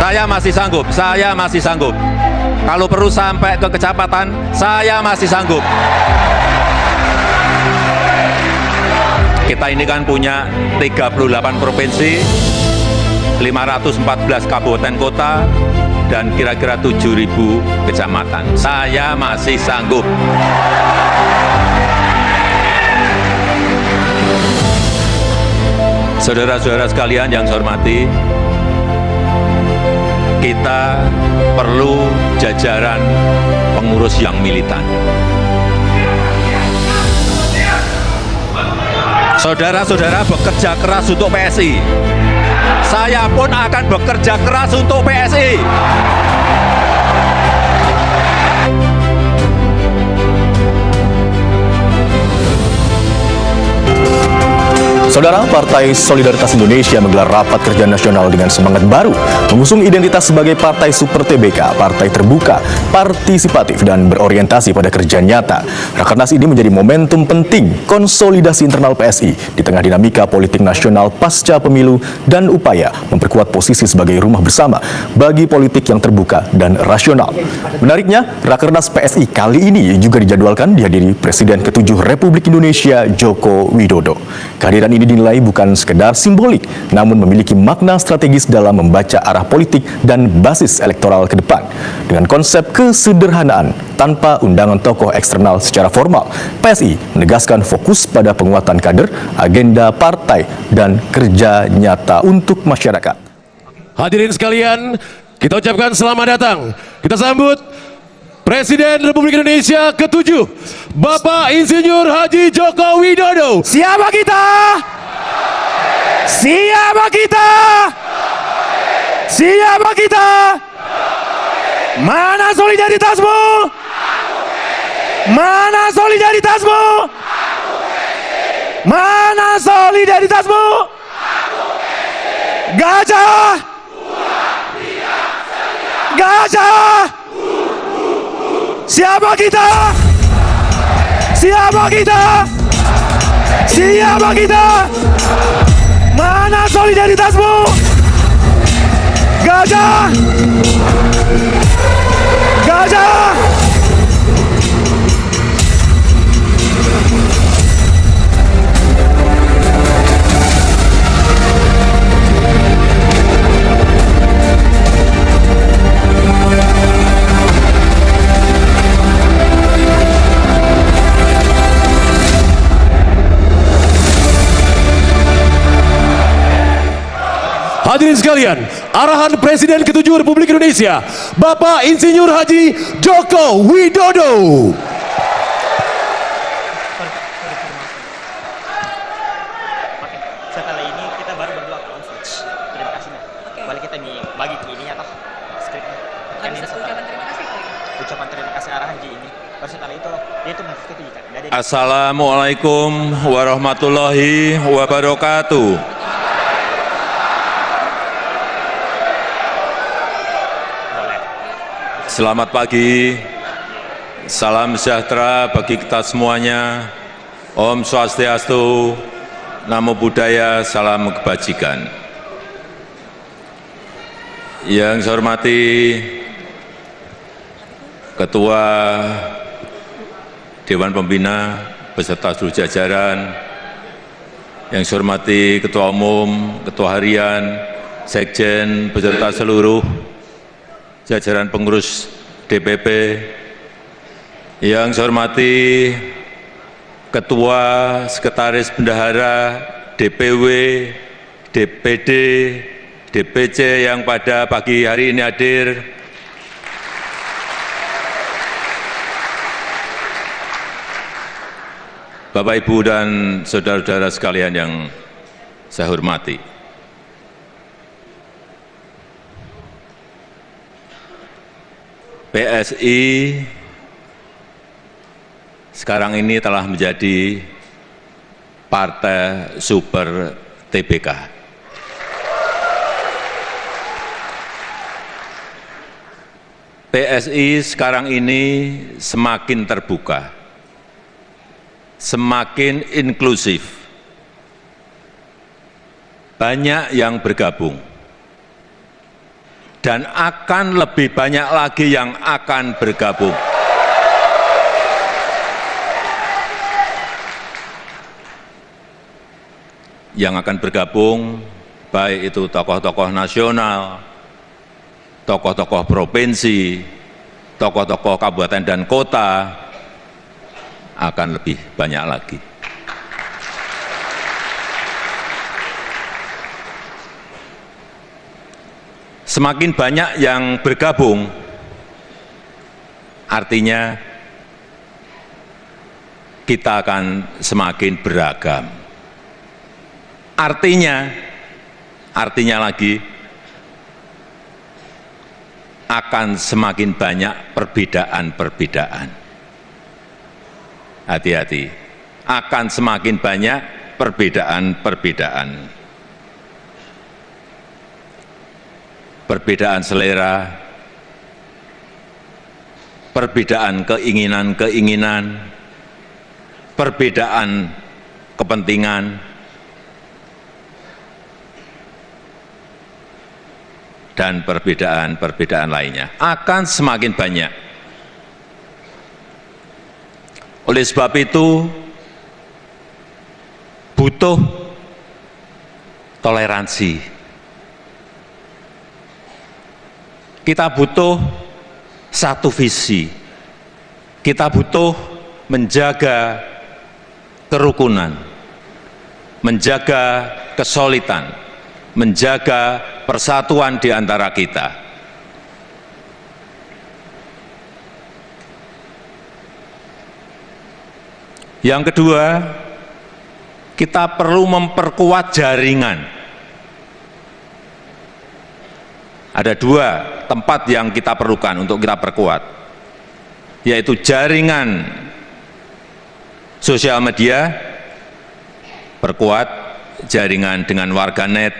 Saya masih sanggup, saya masih sanggup. Kalau perlu sampai ke kecamatan, saya masih sanggup. Kita ini kan punya 38 provinsi, 514 kabupaten kota, dan kira-kira 7.000 kecamatan. Saya masih sanggup. Saudara-saudara sekalian yang saya hormati, kita perlu jajaran pengurus yang militan. Saudara-saudara bekerja keras untuk PSI. Saya pun akan bekerja keras untuk PSI. Saudara, Partai Solidaritas Indonesia menggelar rapat kerja nasional dengan semangat baru, mengusung identitas sebagai partai super TBK, partai terbuka, partisipatif, dan berorientasi pada kerja nyata. Rakernas ini menjadi momentum penting konsolidasi internal PSI di tengah dinamika politik nasional pasca pemilu dan upaya memperkuat posisi sebagai rumah bersama bagi politik yang terbuka dan rasional. Menariknya, Rakernas PSI kali ini juga dijadwalkan dihadiri Presiden ke-7 Republik Indonesia Joko Widodo. Kehadiran ini dinilai bukan sekedar simbolik, namun memiliki makna strategis dalam membaca arah politik dan basis elektoral ke depan. Dengan konsep kesederhanaan, tanpa undangan tokoh eksternal secara formal, PSI menegaskan fokus pada penguatan kader, agenda partai, dan kerja nyata untuk masyarakat. Hadirin sekalian, kita ucapkan selamat datang. Kita sambut Presiden Republik Indonesia ke-7, Bapak Insinyur Haji Joko Widodo. Siapa kita? Siapa kita? Siapa kita? Mana solidaritasmu? Mana solidaritasmu? Mana solidaritasmu? Gajah! Gajah! Siapa kita? Siapa kita? Siapa kita? Mana solidaritasmu? Gajah! Gajah! Hadirin sekalian, arahan Presiden ke-7 Republik Indonesia, Bapak Insinyur Haji Joko Widodo. Setelah ini kita baru berdua ke launch. Terima kasih. Balik kita nih bagi ke ini atau skripnya. Ucapan terima kasih. Ucapan terima kasih arahan Haji ini. Baru setelah itu dia itu mengajukan kan. Assalamualaikum warahmatullahi wabarakatuh. Selamat pagi, salam sejahtera bagi kita semuanya. Om Swastiastu, Namo Buddhaya, salam kebajikan. Yang saya hormati Ketua Dewan Pembina beserta seluruh jajaran, yang saya hormati Ketua Umum, Ketua Harian, Sekjen beserta seluruh jajaran pengurus DPP, yang saya hormati Ketua, Sekretaris Bendahara, DPW, DPD, DPC yang pada pagi hari ini hadir, Bapak, Ibu, dan saudara-saudara sekalian yang saya hormati. PSI sekarang ini telah menjadi partai super TBK. PSI sekarang ini semakin terbuka, semakin inklusif, banyak yang bergabung. dan akan lebih banyak lagi yang akan bergabung. Yang akan bergabung, baik itu tokoh-tokoh nasional, tokoh-tokoh provinsi, tokoh-tokoh kabupaten dan kota, akan lebih banyak lagi. Semakin banyak yang bergabung, artinya kita akan semakin beragam. Artinya lagi, akan semakin banyak perbedaan-perbedaan. Hati-hati, akan semakin banyak perbedaan-perbedaan. Perbedaan selera, perbedaan keinginan-keinginan, perbedaan kepentingan, dan perbedaan-perbedaan lainnya akan semakin banyak. Oleh sebab itu, butuh toleransi. Kita butuh satu visi. Kita butuh menjaga kerukunan, menjaga kesolidan, menjaga persatuan di antara kita. Yang kedua, kita perlu memperkuat jaringan. Ada dua tempat yang kita perlukan untuk kita perkuat, yaitu jaringan sosial media, perkuat jaringan dengan warganet,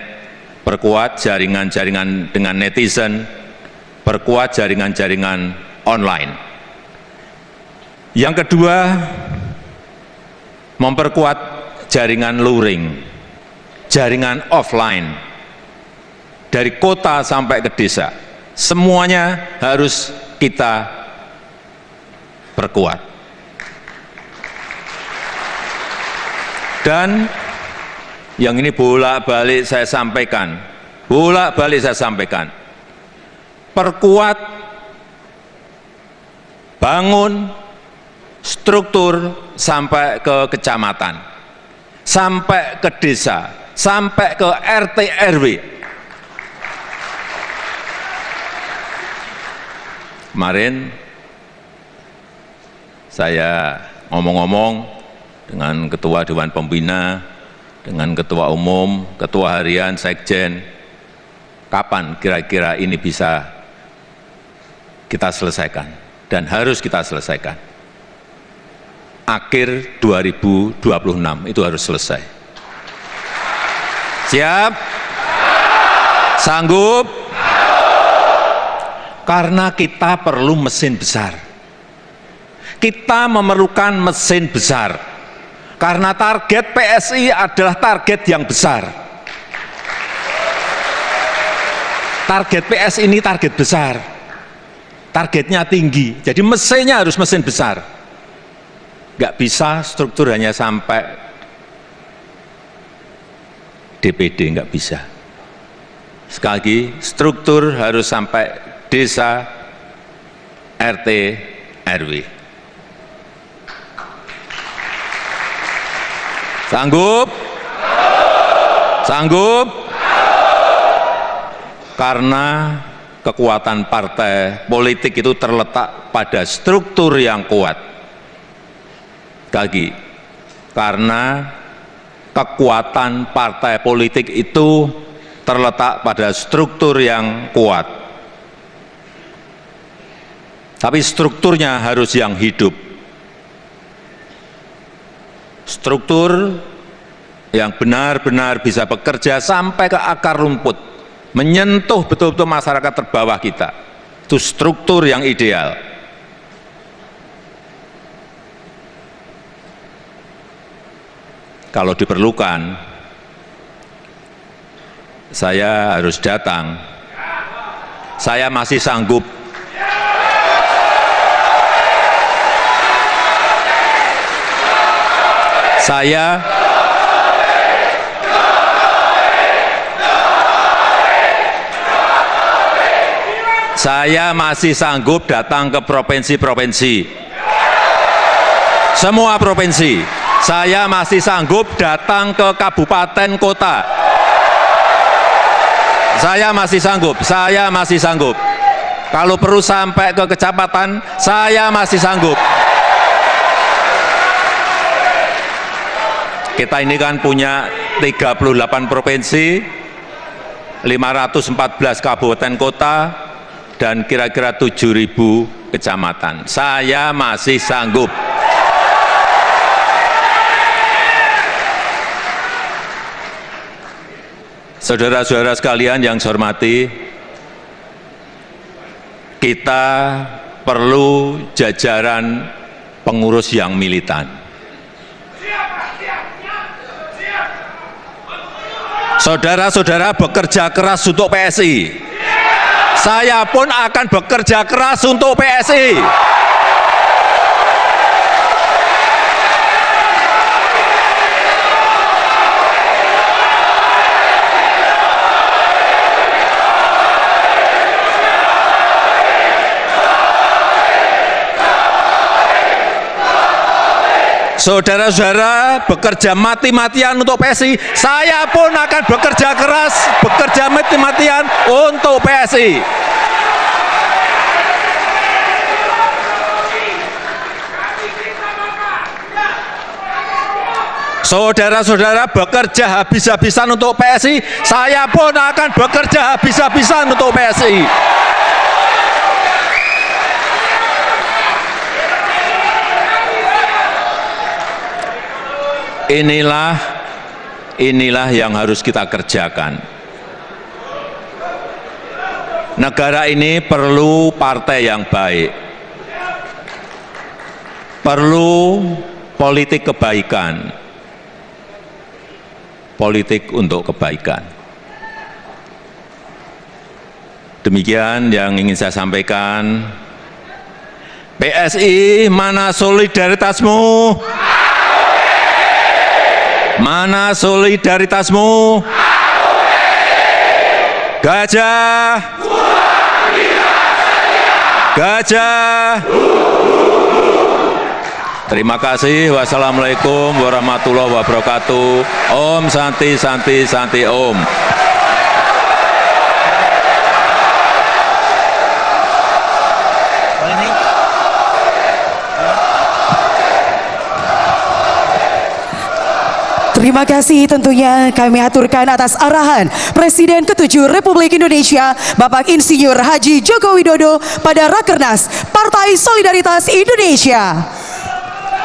perkuat jaringan-jaringan dengan netizen, perkuat jaringan-jaringan online. Yang kedua, memperkuat jaringan luring, jaringan offline, dari kota sampai ke desa, semuanya harus kita perkuat. Dan yang ini bolak-balik saya sampaikan, perkuat, bangun struktur sampai ke kecamatan, sampai ke desa, sampai ke RT RW. Kemarin saya ngomong-ngomong dengan Ketua Dewan Pembina, dengan Ketua Umum, Ketua Harian, Sekjen, kapan kira-kira ini bisa kita selesaikan dan harus kita selesaikan. Akhir 2026 itu harus selesai. Siap? Sanggup? Karena kita perlu mesin besar. Kita memerlukan mesin besar. Karena target PSI adalah target yang besar. Target PSI ini target besar. Targetnya tinggi. Jadi mesinnya harus mesin besar. Nggak bisa struktur hanya sampai DPD, nggak bisa. Sekali lagi, struktur harus sampai desa, RT, RW. Sanggup? Sanggup? Karena kekuatan partai politik itu terletak pada struktur yang kuat. Sekali lagi, karena kekuatan partai politik itu terletak pada struktur yang kuat. Tapi strukturnya harus yang hidup. Struktur yang benar-benar bisa bekerja sampai ke akar rumput, menyentuh betul-betul masyarakat terbawah kita. Itu struktur yang ideal. Kalau diperlukan, saya harus datang saya masih sanggup. Saya masih sanggup datang ke provinsi-provinsi, semua provinsi. Saya masih sanggup datang ke kabupaten kota. Saya masih sanggup. Kalau perlu sampai ke kecamatan, saya masih sanggup. Kita ini kan punya 38 provinsi, 514 kabupaten kota, dan kira-kira 7.000 kecamatan. Saya masih sanggup. Saudara-saudara sekalian yang saya hormati, kita perlu jajaran pengurus yang militan. Saudara-saudara bekerja keras untuk PSI. Saya pun akan bekerja keras untuk PSI. Saudara-saudara bekerja mati-matian untuk PSI, saya pun akan bekerja keras, bekerja mati-matian untuk PSI. Saudara-saudara bekerja habis-habisan untuk PSI, saya pun akan bekerja habis-habisan untuk PSI. Inilah yang harus kita kerjakan. Negara ini perlu partai yang baik, perlu politik kebaikan, politik untuk kebaikan. Demikian yang ingin saya sampaikan. PSI, mana solidaritasmu? Mana solidaritasmu? Gajah, gajah. Terima kasih. Wassalamualaikum warahmatullahi wabarakatuh. Om Santi Santi Santi Om. Terima kasih tentunya kami aturkan atas arahan Presiden ke-7 Republik Indonesia Bapak Insinyur Haji Joko Widodo pada Rakernas Partai Solidaritas Indonesia.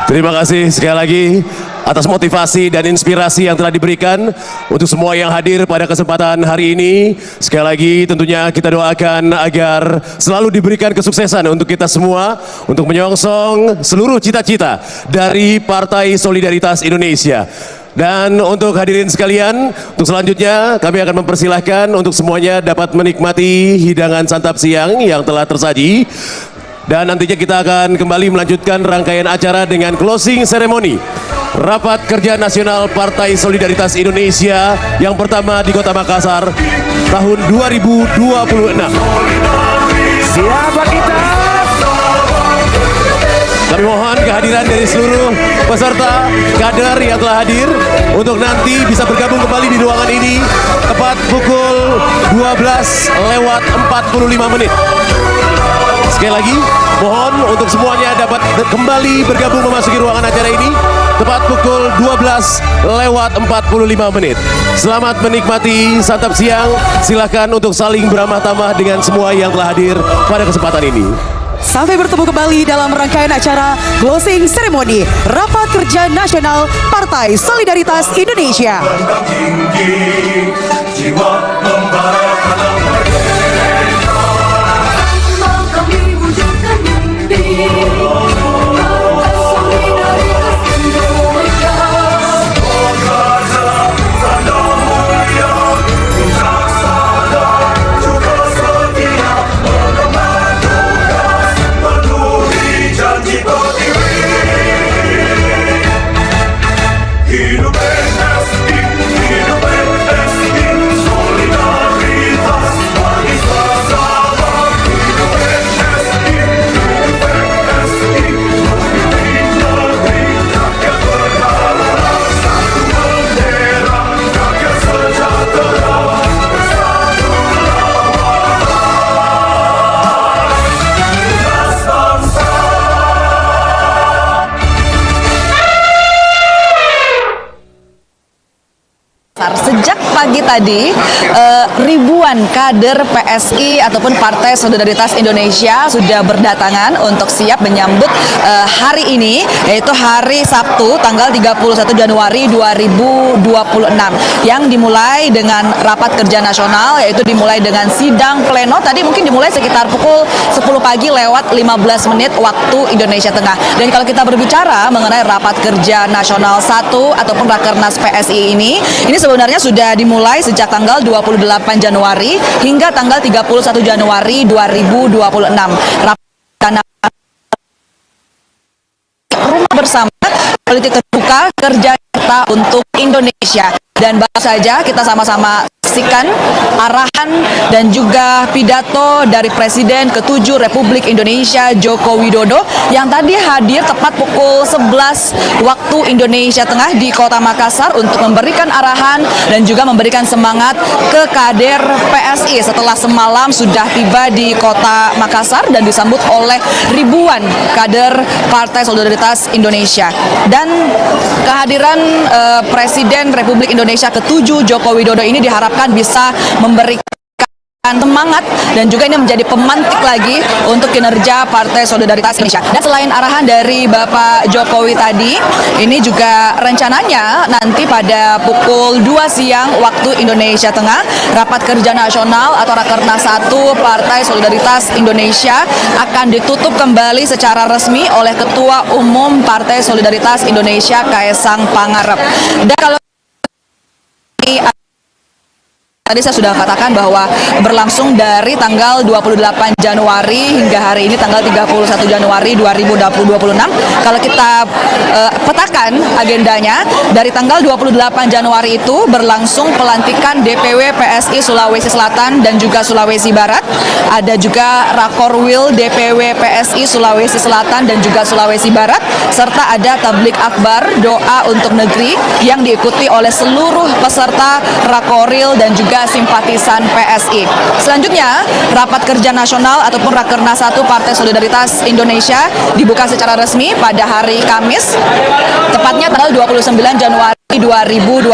Terima kasih sekali lagi atas motivasi dan inspirasi yang telah diberikan untuk semua yang hadir pada kesempatan hari ini. Sekali lagi tentunya kita doakan agar selalu diberikan kesuksesan untuk kita semua untuk menyongsong seluruh cita-cita dari Partai Solidaritas Indonesia. Dan untuk hadirin sekalian, untuk selanjutnya kami akan mempersilahkan untuk semuanya dapat menikmati hidangan santap siang yang telah tersaji. Dan nantinya kita akan kembali melanjutkan rangkaian acara dengan closing ceremony Rapat Kerja Nasional Partai Solidaritas Indonesia yang pertama di Kota Makassar tahun 2026. Siapa kita? Kami mohon kehadiran dari seluruh peserta kader yang telah hadir untuk nanti bisa bergabung kembali di ruangan ini tepat pukul 12:45. Sekali lagi, mohon untuk semuanya dapat kembali bergabung memasuki ruangan acara ini tepat pukul 12:45. Selamat menikmati santap siang. Silakan untuk saling beramah tamah dengan semua yang telah hadir pada kesempatan ini. Sampai bertemu kembali dalam rangkaian acara closing ceremony Rapat Kerja Nasional Partai Solidaritas Indonesia. pagi tadi ribuan kader PSI ataupun Partai Solidaritas Indonesia sudah berdatangan untuk siap menyambut hari ini, yaitu hari Sabtu tanggal 31 Januari 2026 yang dimulai dengan rapat kerja nasional, yaitu dimulai dengan sidang pleno. Tadi mungkin dimulai sekitar pukul 10 pagi lewat 15 menit waktu Indonesia Tengah. Dan kalau kita berbicara mengenai rapat kerja nasional 1 ataupun Rakernas PSI ini sebenarnya sudah dimulai sejak tanggal 28 Januari hingga tanggal 31 Januari 2026. Rapat rumah bersama politik terbuka kerja kita untuk Indonesia. Dan baru saja kita sama-sama saksikan arahan dan juga pidato dari Presiden ke-7 Republik Indonesia Joko Widodo yang tadi hadir tepat pukul 11 waktu Indonesia Tengah di Kota Makassar untuk memberikan arahan dan juga memberikan semangat ke kader PSI setelah semalam sudah tiba di Kota Makassar dan disambut oleh ribuan kader Partai Solidaritas Indonesia. Dan kehadiran Presiden Republik Indonesia ke-7 Joko Widodo ini diharapkan bisa memberikan semangat dan juga ini menjadi pemantik lagi untuk kinerja Partai Solidaritas Indonesia. Dan selain arahan dari Bapak Jokowi tadi, ini juga rencananya nanti pada pukul 2 siang waktu Indonesia Tengah, rapat kerja nasional atau Rakernas 1 Partai Solidaritas Indonesia akan ditutup kembali secara resmi oleh Ketua Umum Partai Solidaritas Indonesia Kaesang Pangarep. Dan kalau tadi saya sudah katakan bahwa berlangsung dari tanggal 28 Januari hingga hari ini tanggal 31 Januari 2026. Kalau kita petakan agendanya, dari tanggal 28 Januari itu berlangsung pelantikan DPW PSI Sulawesi Selatan dan juga Sulawesi Barat. Ada juga Rakorwil DPW PSI Sulawesi Selatan dan juga Sulawesi Barat, serta ada tablik akbar doa untuk negeri yang diikuti oleh seluruh peserta Rakorwil dan juga simpatisan PSI. Selanjutnya, rapat kerja nasional ataupun Rakernas 1 Partai Solidaritas Indonesia dibuka secara resmi pada hari Kamis, tepatnya tanggal 29 Januari 2026,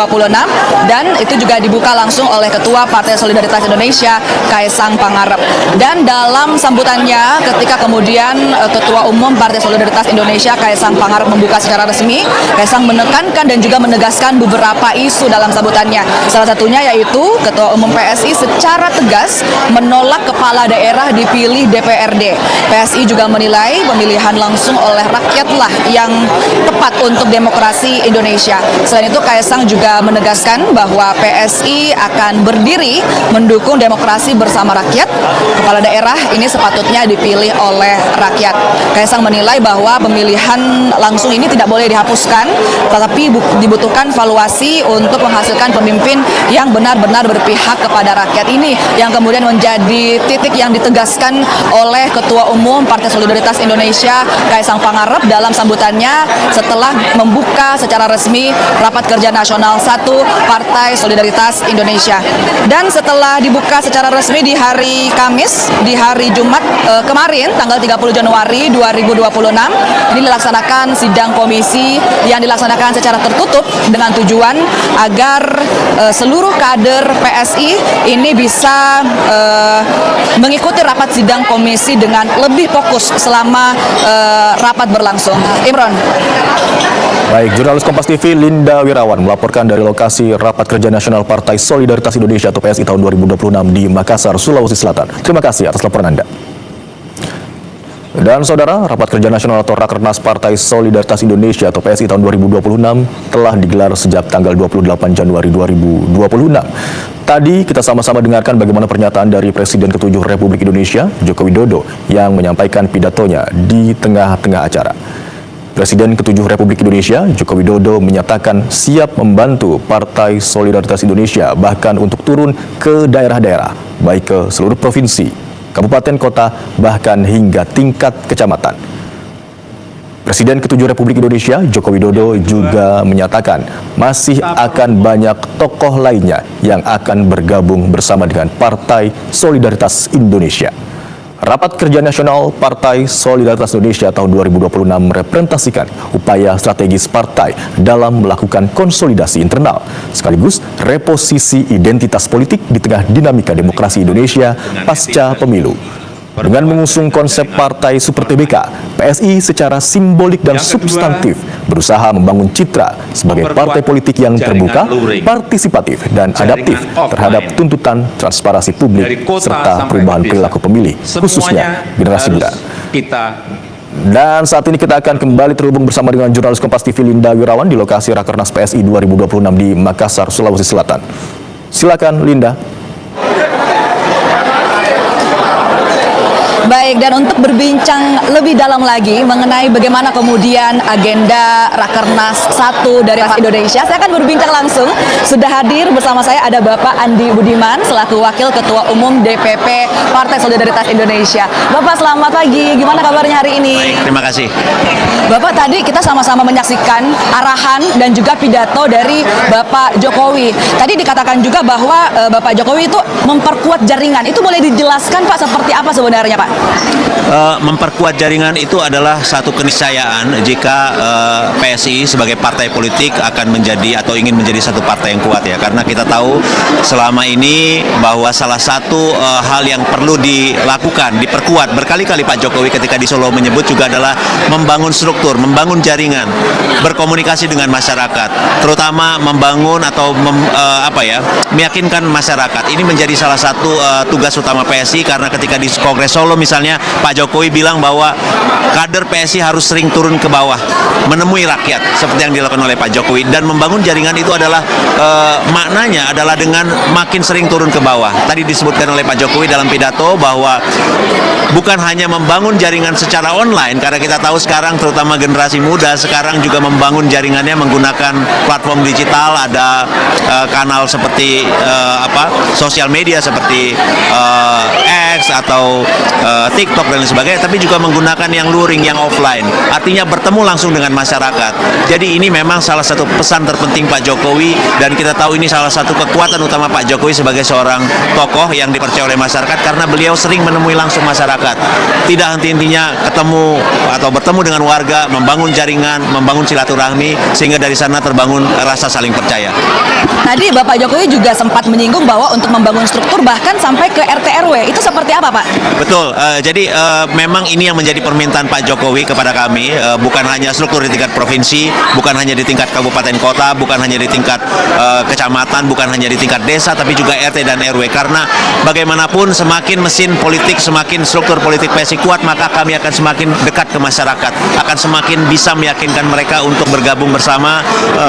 dan itu juga dibuka langsung oleh Ketua Partai Solidaritas Indonesia Kaesang Pangarep. Dan dalam sambutannya ketika kemudian Ketua Umum Partai Solidaritas Indonesia Kaesang Pangarep membuka secara resmi, Kaesang menekankan dan juga menegaskan beberapa isu dalam sambutannya. Salah satunya yaitu Ketua Umum PSI secara tegas menolak kepala daerah dipilih DPRD. PSI juga menilai pemilihan langsung oleh rakyatlah yang tepat untuk demokrasi Indonesia. Selain itu, Kaesang juga menegaskan bahwa PSI akan berdiri mendukung demokrasi bersama rakyat. Kepala daerah ini sepatutnya dipilih oleh rakyat. Kaesang menilai bahwa pemilihan langsung ini tidak boleh dihapuskan, tetapi dibutuhkan valuasi untuk menghasilkan pemimpin yang benar-benar berpihak kepada rakyat. Ini yang kemudian menjadi titik yang ditegaskan oleh Ketua Umum Partai Solidaritas Indonesia Kaesang Pangarep dalam sambutannya setelah membuka secara resmi rapat kerja nasional 1 Partai Solidaritas Indonesia. Dan setelah dibuka secara resmi di hari Kamis, di hari Jumat kemarin tanggal 30 Januari 2026, ini dilaksanakan sidang komisi yang dilaksanakan secara tertutup dengan tujuan agar seluruh kader PSI ini bisa mengikuti rapat sidang komisi dengan lebih fokus selama rapat berlangsung. Imron. Baik, jurnalis Kompas TV Linda Wirawan melaporkan dari lokasi Rapat Kerja Nasional Partai Solidaritas Indonesia atau PSI tahun 2026 di Makassar, Sulawesi Selatan. Terima kasih atas laporan Anda. Dan saudara, Rapat Kerja Nasional atau Rakernas Partai Solidaritas Indonesia atau PSI tahun 2026 telah digelar sejak tanggal 28 Januari 2026. Tadi kita sama-sama dengarkan bagaimana pernyataan dari Presiden ke-7 Republik Indonesia, Joko Widodo, yang menyampaikan pidatonya di tengah-tengah acara. Presiden ke-7 Republik Indonesia, Joko Widodo, menyatakan siap membantu Partai Solidaritas Indonesia bahkan untuk turun ke daerah-daerah, baik ke seluruh provinsi, kabupaten, kota, bahkan hingga tingkat kecamatan. Presiden ke-7 Republik Indonesia, Joko Widodo, juga menyatakan masih akan banyak tokoh lainnya yang akan bergabung bersama dengan Partai Solidaritas Indonesia. Rapat Kerja Nasional Partai Solidaritas Indonesia tahun 2026 merepresentasikan upaya strategis partai dalam melakukan konsolidasi internal, sekaligus reposisi identitas politik di tengah dinamika demokrasi Indonesia pasca pemilu. Dengan mengusung konsep Partai Super TBK, PSI secara simbolik dan substantif berusaha membangun citra sebagai partai politik yang terbuka, partisipatif, dan adaptif terhadap tuntutan transparansi publik serta perubahan perilaku pemilih, khususnya generasi muda. Dan saat ini kita akan kembali terhubung bersama dengan jurnalis Kompas TV Linda Wirawan di lokasi Rakernas PSI 2026 di Makassar, Sulawesi Selatan. Silakan Linda. Baik, dan untuk berbincang lebih dalam lagi mengenai bagaimana kemudian agenda Rakernas 1 dari Indonesia, saya akan berbincang langsung. Sudah hadir bersama saya ada Bapak Andi Budiman selaku Wakil Ketua Umum DPP Partai Solidaritas Indonesia. Bapak selamat pagi, gimana kabarnya hari ini? Baik, terima kasih. Bapak, tadi kita sama-sama menyaksikan arahan dan juga pidato dari Bapak Jokowi. Tadi dikatakan juga bahwa Bapak Jokowi itu memperkuat jaringan. Itu boleh dijelaskan Pak seperti apa sebenarnya Pak? Memperkuat jaringan itu adalah satu keniscayaan jika PSI sebagai partai politik akan menjadi atau ingin menjadi satu partai yang kuat ya, karena kita tahu selama ini bahwa salah satu hal yang perlu dilakukan, diperkuat berkali-kali Pak Jokowi ketika di Solo menyebut juga adalah membangun struktur, membangun jaringan, berkomunikasi dengan masyarakat, terutama membangun atau meyakinkan masyarakat. Ini menjadi salah satu tugas utama PSI, karena ketika di Kongres Solo misalnya Pak Jokowi bilang bahwa kader PSI harus sering turun ke bawah, menemui rakyat seperti yang dilakukan oleh Pak Jokowi, dan membangun jaringan itu adalah maknanya adalah dengan makin sering turun ke bawah. Tadi disebutkan oleh Pak Jokowi dalam pidato bahwa bukan hanya membangun jaringan secara online, karena kita tahu sekarang terutama generasi muda sekarang juga membangun jaringannya menggunakan platform digital, ada kanal seperti sosial media seperti X atau TikTok dan lain sebagainya, tapi juga menggunakan yang luring, yang offline, artinya bertemu langsung dengan masyarakat. Jadi ini memang salah satu pesan terpenting Pak Jokowi, dan kita tahu ini salah satu kekuatan utama Pak Jokowi sebagai seorang tokoh yang dipercaya oleh masyarakat, karena beliau sering menemui langsung masyarakat, tidak henti-hentinya ketemu atau bertemu dengan warga, membangun jaringan, membangun silaturahmi, sehingga dari sana terbangun rasa saling percaya. Tadi Bapak Jokowi juga sempat menyinggung bahwa untuk membangun struktur bahkan sampai ke RT RW, itu seperti apa Pak? Betul, jadi memang ini yang menjadi permintaan Pak Jokowi kepada kami, bukan hanya struktur di tingkat provinsi, bukan hanya di tingkat kabupaten kota, bukan hanya di tingkat kecamatan, bukan hanya di tingkat desa, tapi juga RT dan RW, karena bagaimanapun semakin mesin politik, semakin struktur politik PSI kuat, maka kami akan semakin dekat ke masyarakat, akan semakin bisa meyakinkan mereka untuk bergabung bersama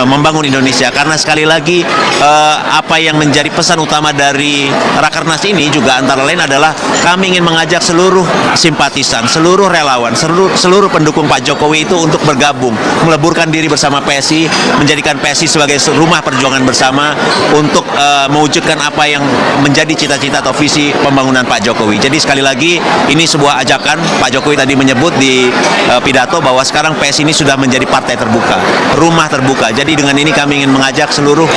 membangun Indonesia. Karena sekali lagi apa yang menjadi pesan utama dari Rakernas ini juga antara lain adalah kami ingin mengajak seluruh simpatisan, seluruh relawan, seluruh pendukung Pak Jokowi itu untuk bergabung, meleburkan diri bersama PSI, menjadikan PSI sebagai rumah perjuangan bersama untuk mewujudkan apa yang menjadi cita-cita atau visi pembangunan Pak Jokowi. Jadi sekali lagi ini sebuah ajakan. Pak Jokowi tadi menyebut di pidato bahwa sekarang PSI ini sudah menjadi partai terbuka, rumah terbuka. Jadi dengan ini kami ingin mengajak seluruh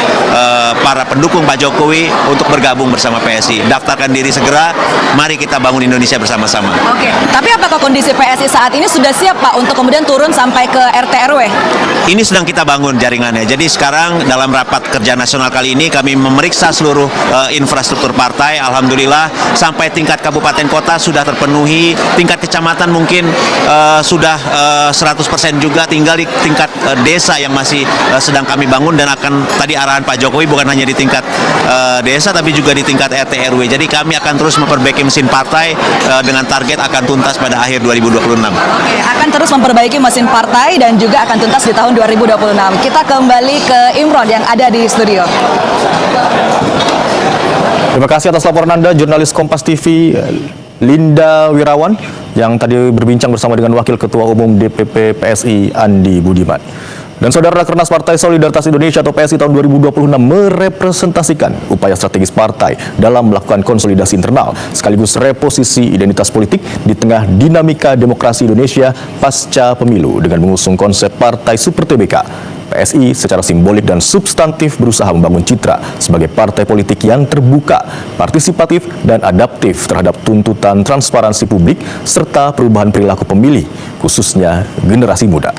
para pendukung Pak Jokowi untuk bergabung bersama PSI. Daftarkan diri segera, mari kita bangun Indonesia bersama-sama. Oke, tapi apakah kondisi PSI saat ini sudah siap Pak untuk kemudian turun sampai ke RT RW? Ini sedang kita bangun jaringannya. Jadi sekarang dalam rapat kerja nasional kali ini kami memeriksa seluruh infrastruktur partai. Alhamdulillah sampai tingkat kabupaten kota sudah terpenuhi, tingkat kecamatan mungkin sudah 100% juga, tinggal di tingkat desa yang masih sedang kami bangun, dan akan tadi arahan Pak Jokowi bukan hanya di tingkat desa tapi juga di tingkat RT RW. Jadi kami akan terus memperbaiki mesin partai dengan target akan tuntas pada akhir 2026. Oke, akan terus memperbaiki mesin partai dan juga akan tuntas di tahun 2026. Kita kembali ke Imron yang ada di studio. Terima kasih atas laporan Anda, jurnalis Kompas TV Linda Wirawan, yang tadi berbincang bersama dengan Wakil Ketua Umum DPP PSI Andi Budiman. Dan saudara, Rakernas Partai Solidaritas Indonesia atau PSI tahun 2026 merepresentasikan upaya strategis partai dalam melakukan konsolidasi internal sekaligus reposisi identitas politik di tengah dinamika demokrasi Indonesia pasca pemilu dengan mengusung konsep Partai Super TBK, PSI secara simbolik dan substantif berusaha membangun citra sebagai partai politik yang terbuka, partisipatif, dan adaptif terhadap tuntutan transparansi publik serta perubahan perilaku pemilih, khususnya generasi muda.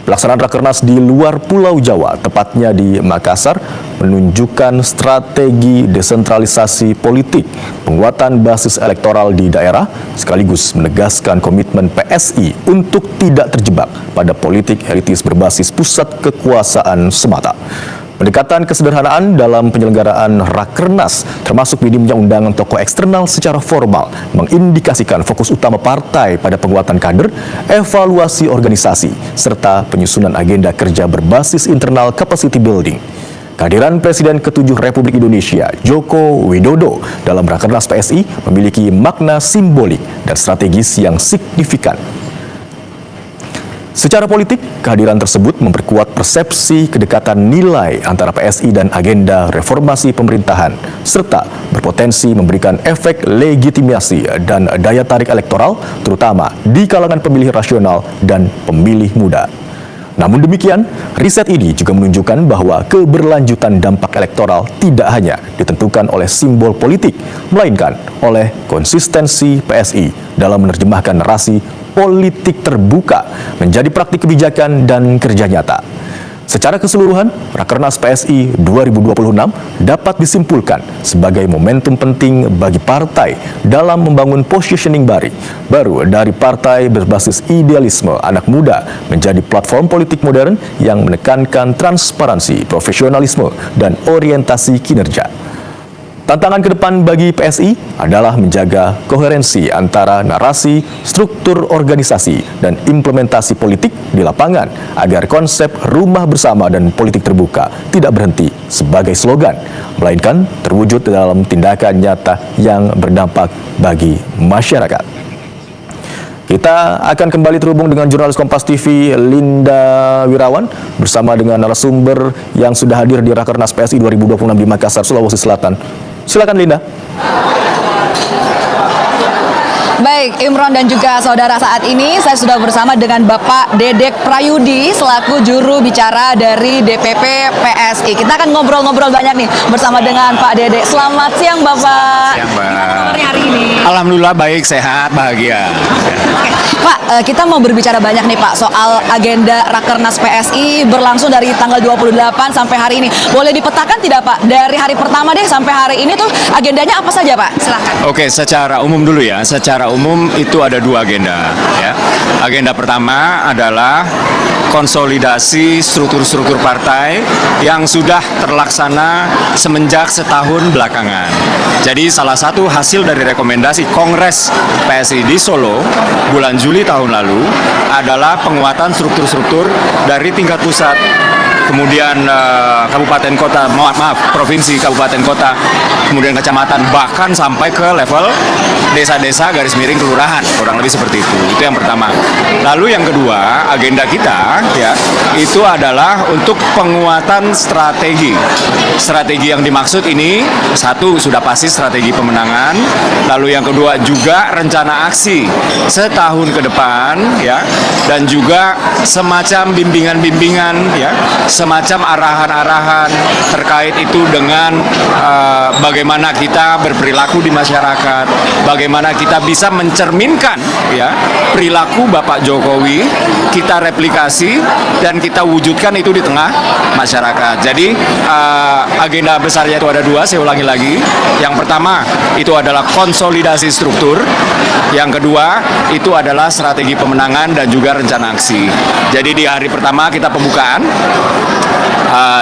Pelaksanaan Rakernas di luar Pulau Jawa, tepatnya di Makassar, menunjukkan strategi desentralisasi politik, penguatan basis elektoral di daerah, sekaligus menegaskan komitmen PSI untuk tidak terjebak pada politik elitis berbasis pusat kekuasaan semata. Pendekatan kesederhanaan dalam penyelenggaraan Rakernas, termasuk minimnya undangan tokoh eksternal secara formal, mengindikasikan fokus utama partai pada penguatan kader, evaluasi organisasi, serta penyusunan agenda kerja berbasis internal capacity building. Kehadiran Presiden ke-7 Republik Indonesia, Joko Widodo, dalam Rakernas PSI memiliki makna simbolik dan strategis yang signifikan. Secara politik, kehadiran tersebut memperkuat persepsi kedekatan nilai antara PSI dan agenda reformasi pemerintahan, serta berpotensi memberikan efek legitimasi dan daya tarik elektoral, terutama di kalangan pemilih rasional dan pemilih muda. Namun demikian, riset ini juga menunjukkan bahwa keberlanjutan dampak elektoral tidak hanya ditentukan oleh simbol politik, melainkan oleh konsistensi PSI dalam menerjemahkan narasi politik terbuka menjadi praktik kebijakan dan kerja nyata. Secara keseluruhan, Rakernas PSI 2026 dapat disimpulkan sebagai momentum penting bagi partai dalam membangun positioning baru dari partai berbasis idealisme anak muda menjadi platform politik modern yang menekankan transparansi, profesionalisme, dan orientasi kinerja. Tantangan ke depan bagi PSI adalah menjaga koherensi antara narasi, struktur organisasi, dan implementasi politik di lapangan agar konsep rumah bersama dan politik terbuka tidak berhenti sebagai slogan, melainkan terwujud dalam tindakan nyata yang berdampak bagi masyarakat. Kita akan kembali terhubung dengan jurnalis Kompas TV Linda Wirawan bersama dengan narasumber yang sudah hadir di Rakernas PSI 2026 di Makassar, Sulawesi Selatan. Silakan Linda. Baik, Imron dan juga saudara, saat ini saya sudah bersama dengan Bapak Dedek Prayudi selaku juru bicara dari DPP PSI. Kita akan ngobrol-ngobrol banyak nih bersama dengan Pak Dedek. Selamat siang Bapak. Siang, Mbak. Gimana kabarnya hari ini? Alhamdulillah baik, sehat, bahagia. Oke, Pak, kita mau berbicara banyak nih Pak soal agenda Rakernas PSI berlangsung dari tanggal 28 sampai hari ini. Boleh dipetakan tidak Pak? Dari hari pertama deh sampai hari ini tuh agendanya apa saja Pak? Silakan. Oke, secara umum dulu ya. Secara umum itu ada dua agenda. Ya. Agenda pertama adalah konsolidasi struktur-struktur partai yang sudah terlaksana semenjak setahun belakangan. Jadi salah satu hasil dari rekomendasi Kongres PSI di Solo bulan Juli tahun lalu adalah penguatan struktur-struktur dari tingkat pusat, kemudian kabupaten kota, provinsi, kabupaten kota, kemudian kecamatan, bahkan sampai ke level desa-desa garis miring kelurahan, kurang lebih seperti itu. Itu yang pertama. Lalu yang kedua, agenda kita ya itu adalah untuk penguatan strategi. Strategi yang dimaksud ini satu sudah pasti strategi pemenangan, lalu yang kedua juga rencana aksi setahun ke depan ya, dan juga semacam bimbingan-bimbingan ya, semacam arahan-arahan terkait itu dengan bagaimana kita berperilaku di masyarakat, bagaimana kita bisa mencerminkan ya perilaku Bapak Jokowi, kita replikasi dan kita wujudkan itu di tengah masyarakat. Jadi agenda besarnya itu ada dua, saya ulangi lagi. Yang pertama itu adalah konsolidasi struktur, yang kedua itu adalah strategi pemenangan dan juga rencana aksi. Jadi di hari pertama kita pembukaan.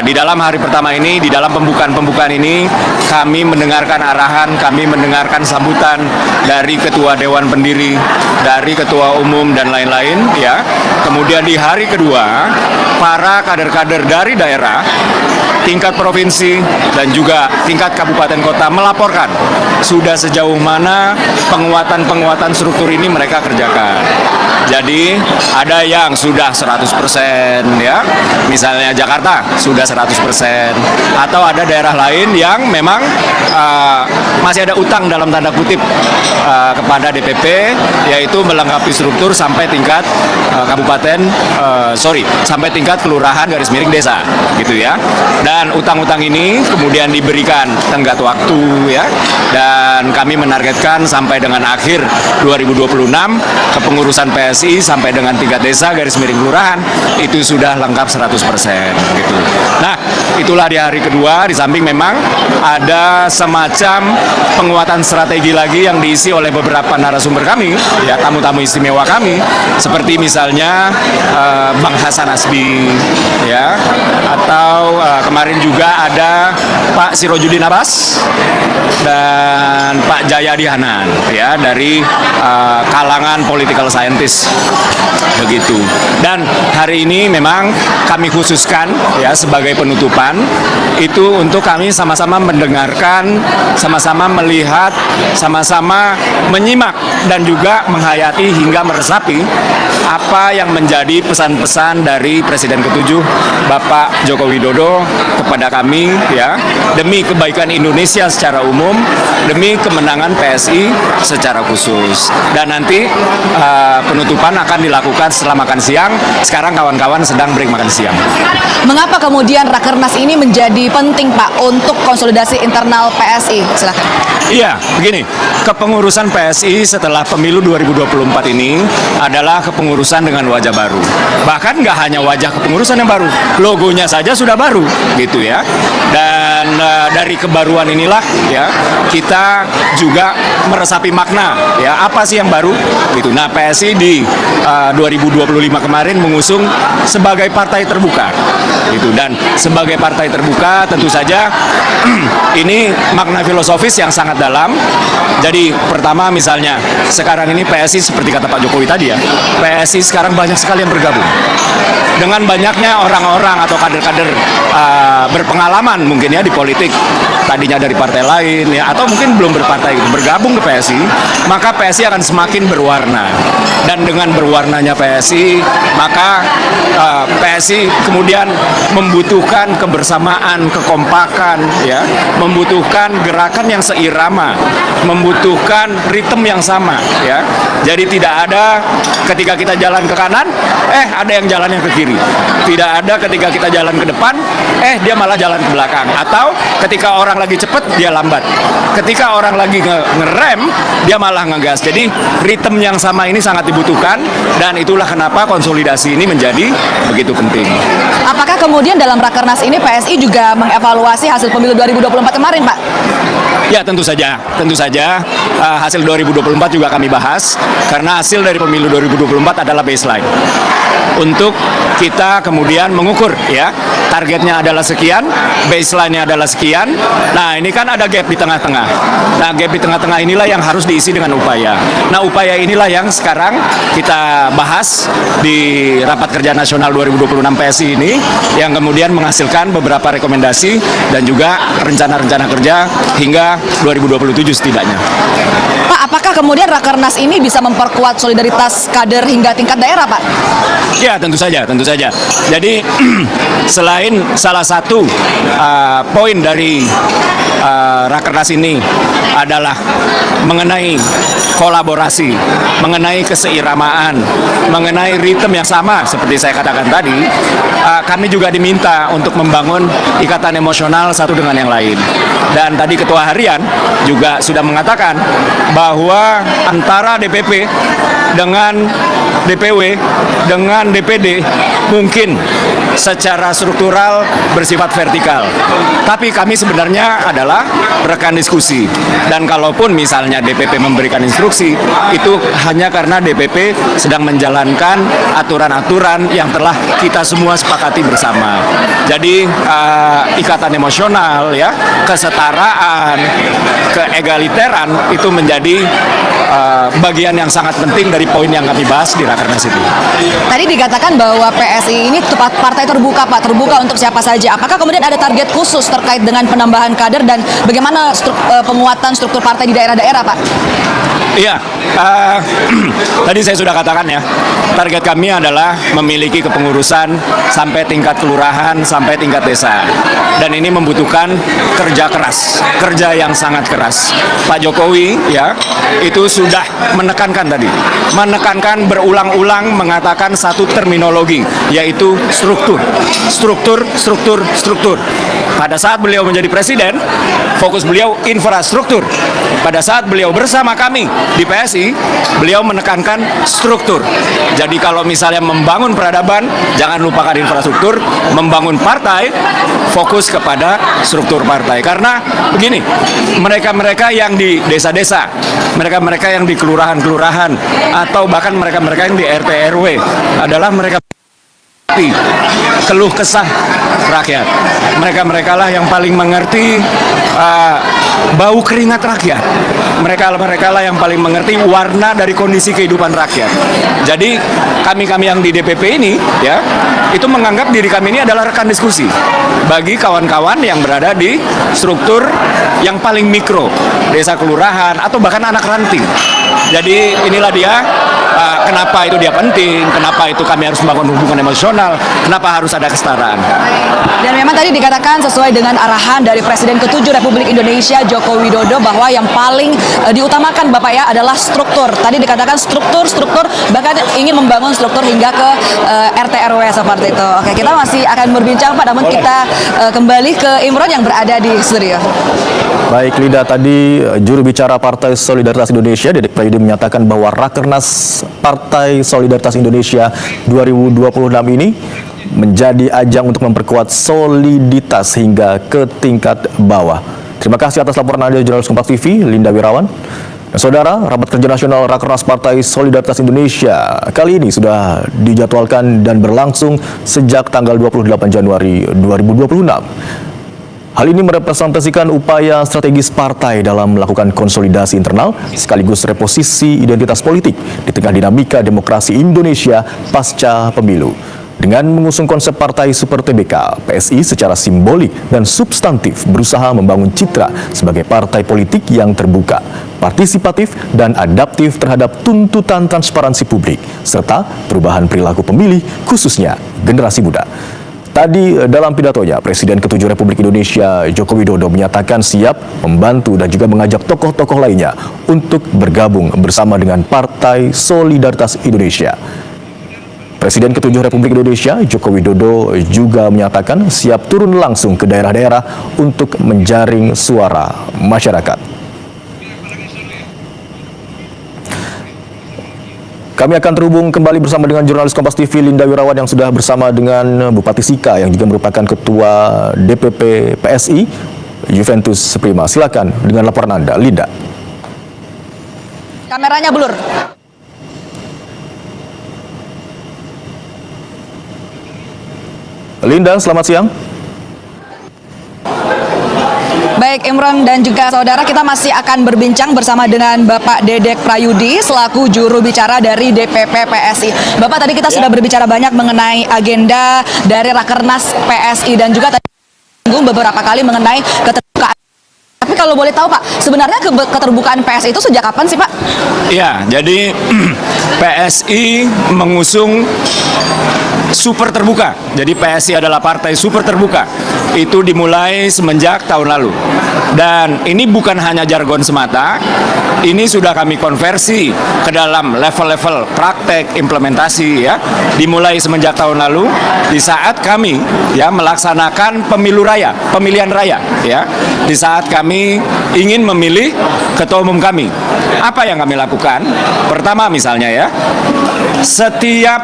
Di dalam hari pertama ini, di dalam pembukaan ini, kami mendengarkan arahan, kami mendengarkan sambutan dari Ketua Dewan Pendiri, dari Ketua Umum dan lain-lain, ya. Kemudian di hari kedua, para kader-kader dari daerah, tingkat provinsi dan juga tingkat kabupaten kota melaporkan sudah sejauh mana penguatan-penguatan struktur ini mereka kerjakan. Jadi ada yang sudah 100% ya, misalnya Jakarta sudah 100%, atau ada daerah lain yang memang masih ada utang dalam tanda kutip kepada DPP, yaitu melengkapi struktur sampai tingkat sampai tingkat kelurahan garis miring desa, gitu ya. Dan utang-utang ini kemudian diberikan tenggat waktu ya, dan kami menargetkan sampai dengan akhir 2026 kepengurusan PSI sampai dengan tingkat desa garis miring kelurahan itu sudah lengkap 100% gitu. Nah, itulah di hari kedua, di samping memang ada semacam penguatan strategi lagi yang diisi oleh beberapa narasumber kami, ya, tamu-tamu istimewa kami, seperti misalnya Bang Hasan Asbi, ya, atau kemarin juga ada Pak Sirojudin Abbas dan Pak Jayadi Hanan, ya, dari kalangan political scientist, begitu. Dan hari ini memang kami khususkan ya sebagai penutupan itu untuk kami sama-sama mendengarkan, sama-sama melihat, sama-sama menyimak dan juga menghayati hingga meresapi apa yang menjadi pesan-pesan dari Presiden ke-7 Bapak Joko Widodo kepada kami, ya, demi kebaikan Indonesia secara umum, demi kemenangan PSI secara khusus. Dan nanti penutupan akan dilakukan setelah makan siang. Sekarang kawan-kawan sedang break makan siang. Mengapa kemudian Rakernas ini menjadi penting, Pak, untuk konsolidasi internal PSI? Silakan. Iya, begini, kepengurusan PSI setelah pemilu 2024 ini adalah kepengurusan dengan wajah baru. Bahkan nggak hanya wajah kepengurusan yang baru, logonya saja sudah baru, gitu ya. Dan dari kebaruan inilah, ya, kita juga meresapi makna, ya, apa sih yang baru, gitu. Nah, PSI di 2025 kemarin mengusung sebagai partai terbuka, gitu. Dan sebagai partai terbuka, tentu saja ini makna filosofis yang sangat dalam. Jadi pertama misalnya sekarang ini PSI seperti kata Pak Jokowi tadi ya, PSI sekarang banyak sekali yang bergabung. Dengan banyaknya orang-orang atau kader-kader berpengalaman mungkin ya di politik, tadinya dari partai lain ya, atau mungkin belum berpartai gitu, bergabung ke PSI, maka PSI akan semakin berwarna. Dan dengan berwarnanya PSI, maka PSI kemudian membutuhkan kebersamaan, kekompakan, ya, membutuhkan gerakan yang seirama, membutuhkan ritme yang sama, ya. Jadi tidak ada ketika kita jalan ke kanan, ada yang jalannya ke kiri. Tidak ada ketika kita jalan ke depan, dia malah jalan ke belakang. Atau ketika orang lagi cepat, dia lambat. Ketika orang lagi ngerem, dia malah ngegas. Jadi ritme yang sama ini sangat dibutuhkan, dan itulah kenapa konsolidasi ini menjadi begitu penting. Apakah kemudian dalam Rakernas ini PSI juga mengevaluasi hasil pemilu 2024 kemarin, Pak? Ya, tentu saja. Tentu saja hasil 2024 juga kami bahas, karena hasil dari pemilu 2024 adalah baseline. Untuk kita kemudian mengukur, ya, targetnya adalah sekian, baseline-nya adalah sekian. Nah, ini kan ada gap di tengah-tengah. Nah, gap di tengah-tengah inilah yang harus diisi dengan upaya. Nah, upaya inilah yang sekarang kita bahas di Rapat Kerja Nasional 2026 PSI ini, yang kemudian menghasilkan beberapa rekomendasi dan juga rencana-rencana kerja hingga 2027 setidaknya. Pak, apakah kemudian Rakernas ini bisa memperkuat solidaritas kader hingga tingkat daerah, Pak? Ya, tentu saja, tentu saja. Jadi selain salah satu poin dari Rakernas ini adalah mengenai kolaborasi, mengenai keseiramaan, mengenai ritme yang sama seperti saya katakan tadi, kami juga diminta untuk membangun ikatan emosional satu dengan yang lain. Dan tadi Ketua Harian juga sudah mengatakan bahwa antara DPP dengan DPW dengan DPD mungkin secara struktural bersifat vertikal. Tapi kami sebenarnya adalah rekan diskusi. Dan kalaupun misalnya DPP memberikan instruksi, itu hanya karena DPP sedang menjalankan aturan-aturan yang telah kita semua sepakati bersama. Jadi ikatan emosional, ya, kesetaraan, keegaliteran itu menjadi bagian yang sangat penting dari poin yang kami bahas di Rakernas itu. Tadi dikatakan bahwa PSI ini partai partai terbuka Pak, terbuka untuk siapa saja. Apakah kemudian ada target khusus terkait dengan penambahan kader dan bagaimana penguatan struktur partai di daerah-daerah Pak? Iya, tadi saya sudah katakan ya, target kami adalah memiliki kepengurusan sampai tingkat kelurahan, sampai tingkat desa. Dan ini membutuhkan kerja keras, kerja yang sangat keras. Pak Jokowi ya, itu sudah menekankan tadi, menekankan berulang-ulang mengatakan satu terminologi, yaitu struktur. Struktur, struktur, struktur. Pada saat beliau menjadi presiden, fokus beliau infrastruktur. Pada saat beliau bersama kami di PSI, beliau menekankan struktur. Jadi kalau misalnya membangun peradaban, jangan lupakan infrastruktur. Membangun partai, fokus kepada struktur partai. Karena begini, mereka-mereka yang di desa-desa, mereka-mereka yang di kelurahan-kelurahan, atau bahkan mereka-mereka yang di RT RW adalah mereka keluh kesah rakyat. Mereka-mereka lah yang paling mengerti bau keringat rakyat. Mereka lah yang paling mengerti warna dari kondisi kehidupan rakyat. Jadi kami-kami yang di DPP ini ya, itu menganggap diri kami ini adalah rekan diskusi bagi kawan-kawan yang berada di struktur yang paling mikro, desa kelurahan atau bahkan anak ranting. Jadi inilah dia kenapa itu dia penting, kenapa itu kami harus membangun hubungan emosional, kenapa harus ada kesetaraan. Dan memang tadi dikatakan sesuai dengan arahan dari Presiden ke-7 Republik Indonesia Joko Widodo bahwa yang paling diutamakan Bapak ya adalah struktur. Tadi dikatakan struktur, bahkan ingin membangun struktur hingga ke RT RW seperti itu. Oke, kita masih akan berbincang Pak, namun kita kembali ke Imron yang berada di studio. Baik, Lida, tadi juru bicara Partai Solidaritas Indonesia, Dedek Prayudi, menyatakan bahwa Rakernas Partai Solidaritas Indonesia 2026 ini menjadi ajang untuk memperkuat soliditas hingga ke tingkat bawah. Terima kasih atas laporan Anda, Jurnalis Kompas TV, Linda Wirawan. Dan saudara, Rapat Kerja Nasional Rakernas Partai Solidaritas Indonesia kali ini sudah dijadwalkan dan berlangsung sejak tanggal 28 Januari 2026. Hal ini merepresentasikan upaya strategis partai dalam melakukan konsolidasi internal sekaligus reposisi identitas politik di tengah dinamika demokrasi Indonesia pasca pemilu. Dengan mengusung konsep partai Super TBK, PSI secara simbolik dan substantif berusaha membangun citra sebagai partai politik yang terbuka, partisipatif, dan adaptif terhadap tuntutan transparansi publik, serta perubahan perilaku pemilih, khususnya generasi muda. Tadi dalam pidatonya, Presiden ke-7 Republik Indonesia Joko Widodo menyatakan siap membantu dan juga mengajak tokoh-tokoh lainnya untuk bergabung bersama dengan Partai Solidaritas Indonesia. Presiden ke-7 Republik Indonesia Joko Widodo juga menyatakan siap turun langsung ke daerah-daerah untuk menjaring suara masyarakat. Kami akan terhubung kembali bersama dengan jurnalis Kompas TV Linda Wirawan yang sudah bersama dengan Bupati Sika yang juga merupakan Ketua DPP PSI Juventus Prima. Silakan dengan laporan Anda, Linda. Kameranya blur. Linda, selamat siang. Baik Imron dan juga saudara, kita masih akan berbincang bersama dengan Bapak Dedek Prayudi selaku juru bicara dari DPP PSI. Bapak, tadi kita sudah berbicara banyak mengenai agenda dari Rakernas PSI dan juga tadi beberapa kali mengenai keterbukaan. Tapi kalau boleh tahu Pak, sebenarnya keterbukaan PSI itu sejak kapan sih Pak? Ya, jadi PSI mengusung super terbuka. Jadi PSI adalah partai super terbuka. Itu dimulai semenjak tahun lalu. Dan ini bukan hanya jargon semata, ini sudah kami konversi ke dalam level-level praktek implementasi ya. Dimulai semenjak tahun lalu di saat kami ya melaksanakan pemilu raya, pemilihan raya ya. Di saat kami ingin memilih ketua umum kami. Apa yang kami lakukan? Pertama misalnya ya, setiap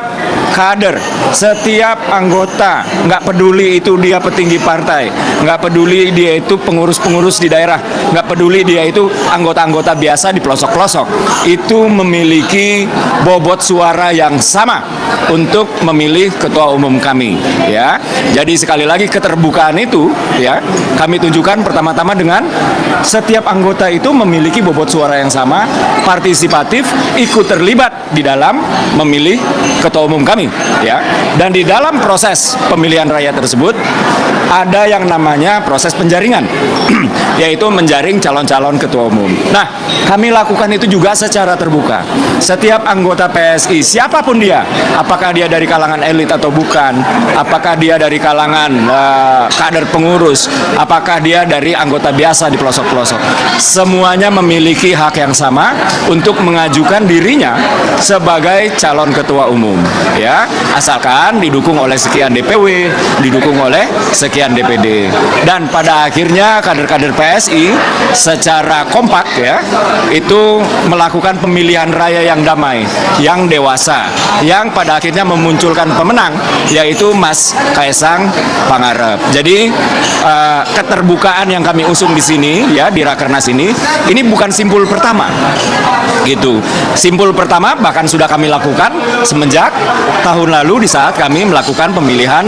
kader, setiap anggota, nggak peduli itu dia petinggi partai, nggak peduli dia itu pengurus-pengurus di daerah, nggak peduli dia itu anggota-anggota biasa di pelosok-pelosok, itu memiliki bobot suara yang sama untuk memilih ketua umum kami ya. Jadi sekali lagi keterbukaan itu ya kami tunjukkan pertama-tama dengan setiap anggota itu memiliki bobot suara yang sama, partisipatif, ikut terlibat di dalam memilih ketua umum kami ya. Dan di dalam proses pemilihan raya tersebut ada yang namanya proses penjaringan, yaitu menjaring calon-calon ketua umum. Nah, kami lakukan itu juga secara terbuka. Setiap anggota PSI, siapapun dia, apakah dia dari kalangan elit atau bukan, apakah dia dari kalangan kader pengurus, apakah dia dari anggota biasa di pelosok-pelosok, semuanya memiliki hak yang sama untuk mengajukan dirinya sebagai calon ketua umum, ya, asalkan didukung oleh sekian DPW, didukung oleh sekian DPD. Dan pada akhirnya kader-kader PSI secara kompak, ya, itu melakukan pemilihan raya yang damai, yang dewasa, yang pada akhirnya memunculkan pemenang, yaitu Mas Kaisang Pangarep. Jadi keterbukaan yang kami usung di sini, ya, di Rakernas ini bukan simpul pertama, gitu. Simpul pertama bahkan sudah kami lakukan semenjak tahun lalu di saat kami melakukan pemilihan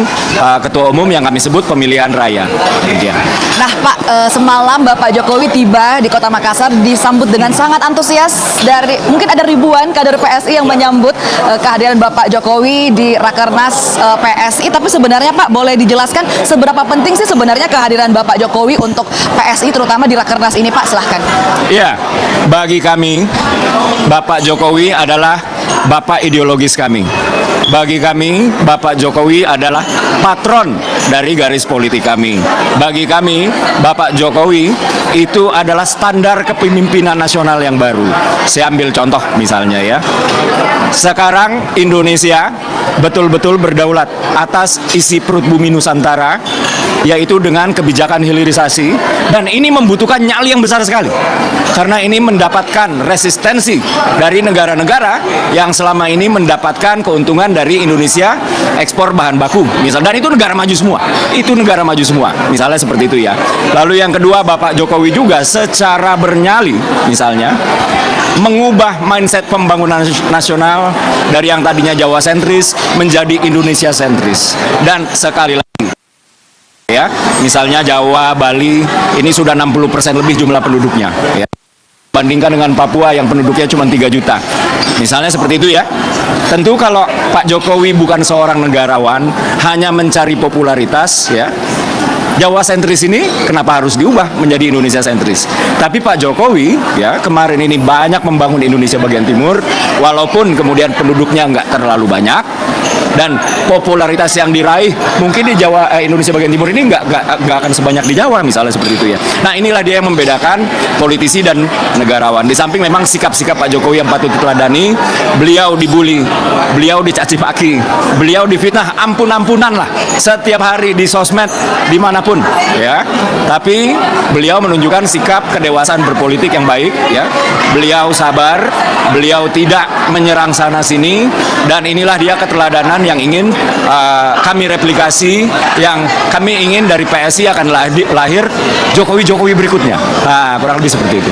ketua umum yang kami sebut pemilihan raya. Nah Pak, semalam Bapak Jokowi tiba di Kota Makassar disambut dengan sangat antusias dari mungkin ada ribuan kader PSI yang menyambut kehadiran Bapak Jokowi di Rakernas PSI. Tapi sebenarnya Pak, boleh dijelaskan seberapa penting sih sebenarnya kehadiran Bapak Jokowi untuk PSI terutama di Rakernas ini Pak? Silahkan. Ya, bagi kami Bapak Jokowi adalah bapak ideologis kami. Bagi kami, Bapak Jokowi adalah patron dari garis politik kami. Bagi kami, Bapak Jokowi itu adalah standar kepemimpinan nasional yang baru. Saya ambil contoh misalnya, ya. Sekarang Indonesia betul-betul berdaulat atas isi perut bumi Nusantara, yaitu dengan kebijakan hilirisasi, dan ini membutuhkan nyali yang besar sekali. Karena ini mendapatkan resistensi dari negara-negara yang selama ini mendapatkan keuntungan dari Indonesia ekspor bahan baku, misalnya, dan itu negara maju semua. Itu negara maju semua, misalnya seperti itu, ya. Lalu yang kedua, Bapak Jokowi juga secara bernyali, misalnya, mengubah mindset pembangunan nasional dari yang tadinya Jawa sentris menjadi Indonesia sentris. Dan sekali lagi, ya, misalnya Jawa, Bali, ini sudah 60% lebih jumlah penduduknya, ya. Bandingkan dengan Papua yang penduduknya cuma 3 juta. Misalnya seperti itu, ya. Tentu kalau Pak Jokowi bukan seorang negarawan, hanya mencari popularitas, ya, Jawa sentris ini kenapa harus diubah menjadi Indonesia sentris? Tapi Pak Jokowi, ya, kemarin ini banyak membangun Indonesia bagian timur, walaupun kemudian penduduknya nggak terlalu banyak, dan popularitas yang diraih mungkin di Jawa, Indonesia bagian timur ini nggak akan sebanyak di Jawa, misalnya seperti itu, ya. Nah, inilah dia yang membedakan politisi dan negarawan. Di samping memang sikap-sikap Pak Jokowi yang patut diteladani, beliau dibully, beliau dicaci maki, beliau difitnah ampun-ampunan lah setiap hari di sosmed dimanapun, ya. Tapi beliau menunjukkan sikap kedewasaan berpolitik yang baik, ya. Beliau sabar, beliau tidak menyerang sana sini, dan inilah dia keteladanan yang ingin kami replikasi, yang kami ingin dari PSI akan lahir Jokowi-Jokowi berikutnya. Nah, kurang lebih seperti itu.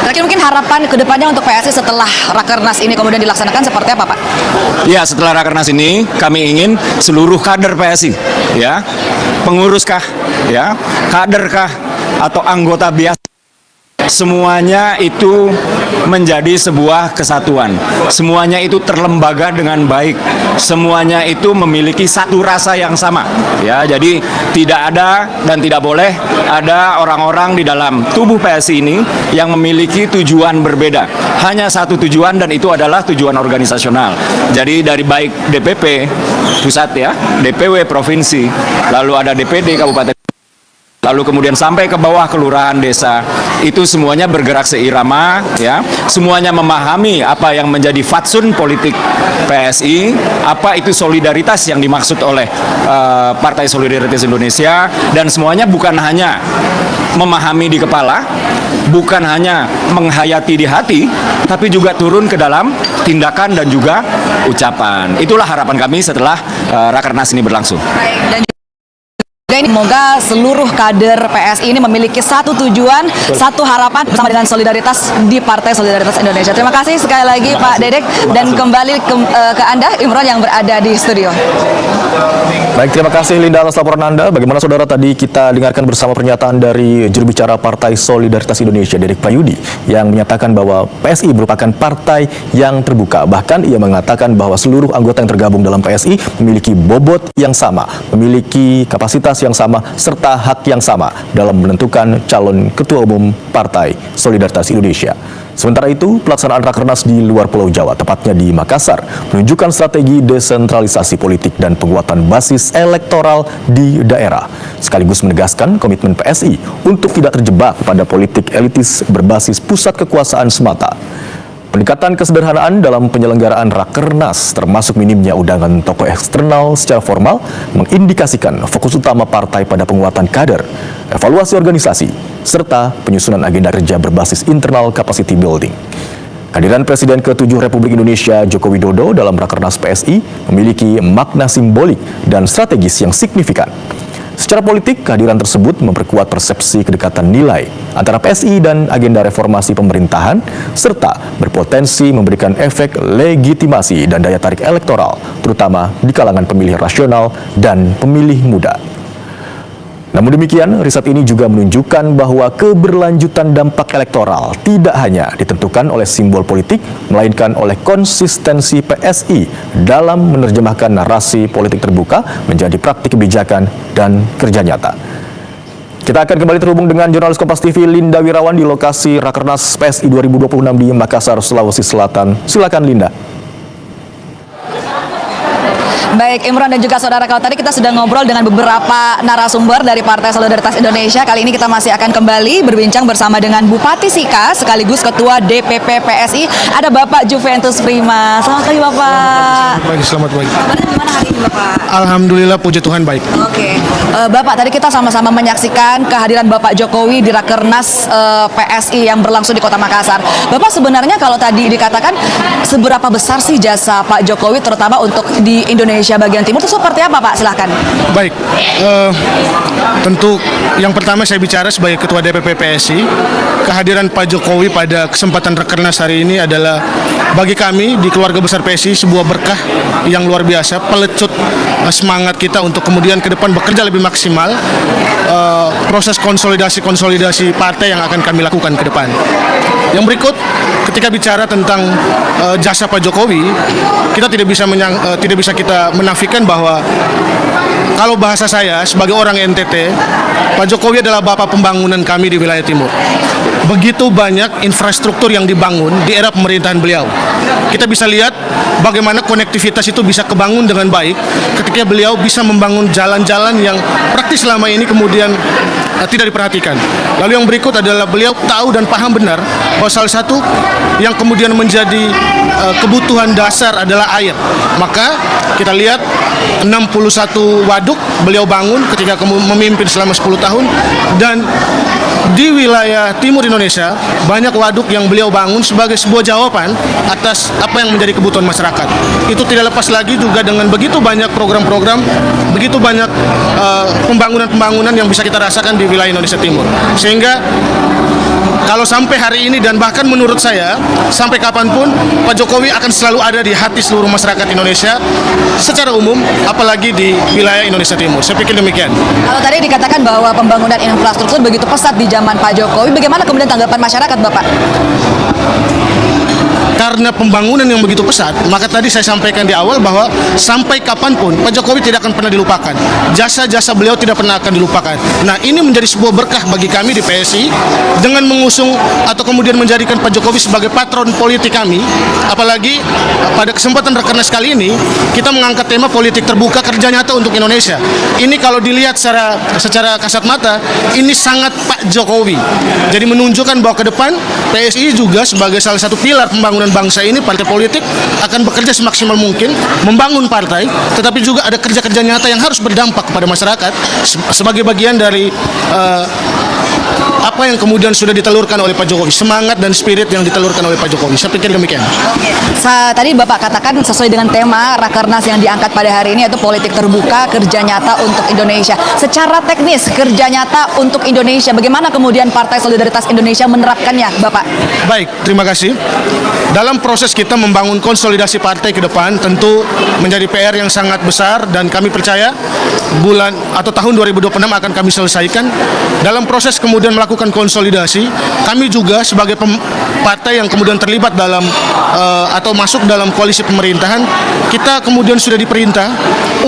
Terakhir mungkin harapan kedepannya untuk PSI setelah Rakernas ini kemudian dilaksanakan seperti apa Pak? Ya, setelah Rakernas ini kami ingin seluruh kader PSI, ya, penguruskah, ya, kaderkah, atau anggota biasa, semuanya itu menjadi sebuah kesatuan. Semuanya itu terlembaga dengan baik. Semuanya itu memiliki satu rasa yang sama, ya. Jadi tidak ada dan tidak boleh ada orang-orang di dalam tubuh PSI ini yang memiliki tujuan berbeda. Hanya satu tujuan, dan itu adalah tujuan organisasional. Jadi dari baik DPP pusat, ya, DPW provinsi, lalu ada DPD kabupaten, lalu kemudian sampai ke bawah kelurahan desa, itu semuanya bergerak seirama, ya. Semuanya memahami apa yang menjadi fatsun politik PSI, apa itu solidaritas yang dimaksud oleh Partai Solidaritas Indonesia, dan semuanya bukan hanya memahami di kepala, bukan hanya menghayati di hati, tapi juga turun ke dalam tindakan dan juga ucapan. Itulah harapan kami setelah Rakernas ini berlangsung. Dan semoga seluruh kader PSI ini memiliki satu tujuan, satu harapan bersama dengan solidaritas di Partai Solidaritas Indonesia. Terima kasih sekali lagi Pak Dedek, dan kembali ke Anda, Imron, yang berada di studio. Baik, terima kasih Linda atas laporan Anda. Bagaimana saudara, tadi kita dengarkan bersama pernyataan dari juru bicara Partai Solidaritas Indonesia, Dedek Prayudi, yang menyatakan bahwa PSI merupakan partai yang terbuka. Bahkan ia mengatakan bahwa seluruh anggota yang tergabung dalam PSI memiliki bobot yang sama, memiliki kapasitas yang sama, serta hak yang sama dalam menentukan calon ketua umum Partai Solidaritas Indonesia. Sementara itu, pelaksanaan Rakernas di luar Pulau Jawa, tepatnya di Makassar, menunjukkan strategi desentralisasi politik dan penguatan basis elektoral di daerah, sekaligus menegaskan komitmen PSI untuk tidak terjebak pada politik elitis berbasis pusat kekuasaan semata. Pendekatan kesederhanaan dalam penyelenggaraan Rakernas, termasuk minimnya undangan tokoh eksternal secara formal, mengindikasikan fokus utama partai pada penguatan kader, evaluasi organisasi, serta penyusunan agenda kerja berbasis internal capacity building. Kehadiran Presiden ke-7 Republik Indonesia Joko Widodo dalam Rakernas PSI memiliki makna simbolik dan strategis yang signifikan. Secara politik, kehadiran tersebut memperkuat persepsi kedekatan nilai antara PSI dan agenda reformasi pemerintahan, serta berpotensi memberikan efek legitimasi dan daya tarik elektoral, terutama di kalangan pemilih rasional dan pemilih muda. Namun demikian, riset ini juga menunjukkan bahwa keberlanjutan dampak elektoral tidak hanya ditentukan oleh simbol politik, melainkan oleh konsistensi PSI dalam menerjemahkan narasi politik terbuka menjadi praktik kebijakan dan kerja nyata. Kita akan kembali terhubung dengan jurnalis Kompas TV Linda Wirawan di lokasi Rakernas PSI 2026 di Makassar, Sulawesi Selatan. Silakan Linda. Baik, Imron dan juga saudara, kalau tadi kita sudah ngobrol dengan beberapa narasumber dari Partai Solidaritas Indonesia, kali ini kita masih akan kembali berbincang bersama dengan Bupati Sika sekaligus Ketua DPP PSI, ada Bapak Juventus Prima. Selamat pagi Bapak. Selamat pagi. Kabarnya gimana hari ini Bapak? Alhamdulillah, puji Tuhan baik. Oke. Bapak, tadi kita sama-sama menyaksikan kehadiran Bapak Jokowi di Rakernas PSI yang berlangsung di Kota Makassar. Bapak, sebenarnya kalau tadi dikatakan seberapa besar sih jasa Pak Jokowi terutama untuk di Indonesia bagian timur itu seperti apa Pak? Silahkan. Baik, tentu yang pertama saya bicara sebagai Ketua DPP PSI, kehadiran Pak Jokowi pada kesempatan Rakernas hari ini adalah bagi kami di keluarga besar PSI sebuah berkah yang luar biasa, pelecut semangat kita untuk kemudian ke depan bekerja lebih maksimal, proses konsolidasi partai yang akan kami lakukan ke depan. Yang berikut, ketika bicara tentang jasa Pak Jokowi, kita tidak bisa kita menafikan bahwa kalau bahasa saya sebagai orang NTT, Pak Jokowi adalah bapak pembangunan kami di wilayah timur. Begitu banyak infrastruktur yang dibangun di era pemerintahan beliau. Kita bisa lihat bagaimana konektivitas itu bisa kebangun dengan baik ketika beliau bisa membangun jalan-jalan yang praktis selama ini kemudian tidak diperhatikan. Lalu yang berikut adalah beliau tahu dan paham benar bahwa salah satu yang kemudian menjadi kebutuhan dasar adalah air. Maka kita lihat 61 waduk beliau bangun ketika memimpin selama 10 tahun, dan di wilayah timur Indonesia banyak waduk yang beliau bangun sebagai sebuah jawaban atas apa yang menjadi kebutuhan masyarakat. Itu tidak lepas lagi juga dengan begitu banyak program-program, begitu banyak pembangunan-pembangunan yang bisa kita rasakan di wilayah Indonesia Timur. Sehingga kalau sampai hari ini dan bahkan menurut saya sampai kapanpun Pak Jokowi akan selalu ada di hati seluruh masyarakat Indonesia secara umum, apalagi di wilayah Indonesia Timur. Saya pikir demikian. Kalau tadi dikatakan bahwa pembangunan infrastruktur begitu pesat di zaman Pak Jokowi, bagaimana kemudian tanggapan masyarakat Bapak? Karena pembangunan yang begitu pesat, maka tadi saya sampaikan di awal bahwa sampai kapanpun Pak Jokowi tidak akan pernah dilupakan. Jasa-jasa beliau tidak pernah akan dilupakan. Nah, ini menjadi sebuah berkah bagi kami di PSI dengan mengusung atau kemudian menjadikan Pak Jokowi sebagai patron politik kami. Apalagi pada kesempatan Rakernas kali ini kita mengangkat tema politik terbuka kerja nyata untuk Indonesia. Ini kalau dilihat secara kasat mata, ini sangat Pak Jokowi. Jadi menunjukkan bahwa ke depan PSI juga sebagai salah satu pilar pembangunan bangsa ini, partai politik akan bekerja semaksimal mungkin membangun partai, tetapi juga ada kerja-kerja nyata yang harus berdampak kepada masyarakat sebagai bagian dari apa yang kemudian sudah ditelurkan oleh Pak Jokowi, semangat dan spirit yang ditelurkan oleh Pak Jokowi. Saya pikir demikian. Oke. Tadi Bapak katakan sesuai dengan tema Rakernas yang diangkat pada hari ini, yaitu politik terbuka, kerja nyata untuk Indonesia. Secara teknis, kerja nyata untuk Indonesia, bagaimana kemudian Partai Solidaritas Indonesia menerapkannya, Bapak? Baik, terima kasih. dalam proses kita membangun konsolidasi partai ke depan tentu menjadi PR yang sangat besar, dan kami percaya bulan atau tahun 2026 akan kami selesaikan. Dalam proses kemudian melakukan konsolidasi, kami juga sebagai partai yang kemudian terlibat dalam atau masuk dalam koalisi pemerintahan, kita kemudian sudah diperintah